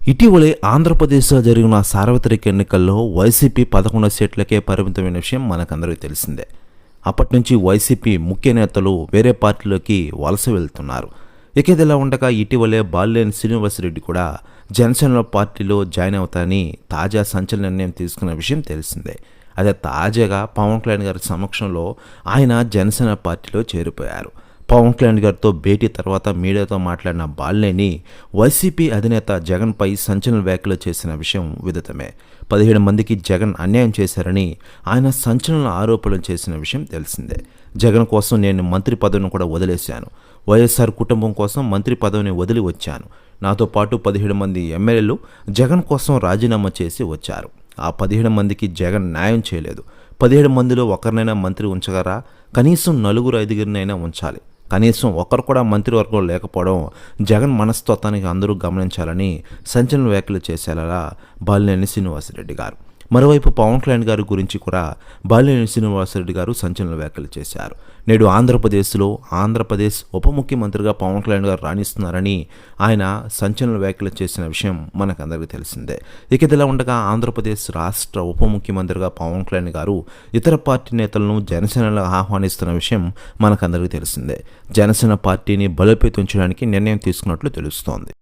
ఇటీవలే ఆంధ్రప్రదేశ్లో జరిగిన సార్వత్రిక ఎన్నికల్లో వైసీపీ 11 సీట్లకే పరిమితమైన విషయం మనకందరికీ తెలిసిందే. అప్పటి నుంచి వైసీపీ ముఖ్య నేతలు వేరే పార్టీలోకి వలస వెళ్తున్నారు. ఇక ఇదిలా ఉండగా ఇటీవలే బాలినేని శ్రీనివాసరెడ్డి కూడా జనసేన పార్టీలో జాయిన్ అవుతారని తాజా సంచలన నిర్ణయం తీసుకున్న విషయం తెలిసిందే. అదే తాజాగా పవన్ కళ్యాణ్ గారి సమక్షంలో ఆయన జనసేన పార్టీలో చేరిపోయారు. పవన్ కళ్యాణ్ గారితో భేటీ తర్వాత మీడియాతో మాట్లాడిన బాలినేని వైసీపీ అధినేత జగన్పై సంచలన వ్యాఖ్యలు చేసిన విషయం విదితమే. 17 మందికి జగన్ అన్యాయం చేశారని ఆయన సంచలన ఆరోపణలు చేసిన విషయం తెలిసిందే. జగన్ కోసం నేను మంత్రి పదవిని కూడా వదిలేశాను. వైఎస్ఆర్ కుటుంబం కోసం మంత్రి పదవిని వదిలి వచ్చాను. నాతో పాటు 17 మంది ఎమ్మెల్యేలు జగన్ కోసం రాజీనామా చేసి వచ్చారు. ఆ 17 మందికి జగన్ న్యాయం చేయలేదు. 17 మందిలో ఒకరినైనా మంత్రి ఉంచగలరా? కనీసం 4-5 ఉంచాలి. కనీసం ఒకరు కూడా మంత్రివర్గంలో లేకపోవడం జగన్ మనస్తత్వానికి అందరూ గమనించాలని సంచలన వ్యాఖ్యలు చేసేలా బాలినేని శ్రీనివాసరెడ్డి గారు. మరోవైపు పవన్ కళ్యాణ్ గారి గురించి కూడా బాలినేని శ్రీనివాసరెడ్డి గారు సంచలన వ్యాఖ్యలు చేశారు. నేడు ఆంధ్రప్రదేశ్ ఉప ముఖ్యమంత్రిగా పవన్ కళ్యాణ్ గారు రాణిస్తున్నారని ఆయన సంచలన వ్యాఖ్యలు చేసిన విషయం మనకందరికీ తెలిసిందే. ఇక ఇదిలా ఉండగా ఆంధ్రప్రదేశ్ రాష్ట్ర ఉప ముఖ్యమంత్రిగా పవన్ కళ్యాణ్ గారు ఇతర పార్టీ నేతలను జనసేనలో ఆహ్వానిస్తున్న విషయం మనకందరికీ తెలిసిందే. జనసేన పార్టీని బలోపేతం చేయడానికి నిర్ణయం తీసుకున్నట్లు తెలుస్తోంది.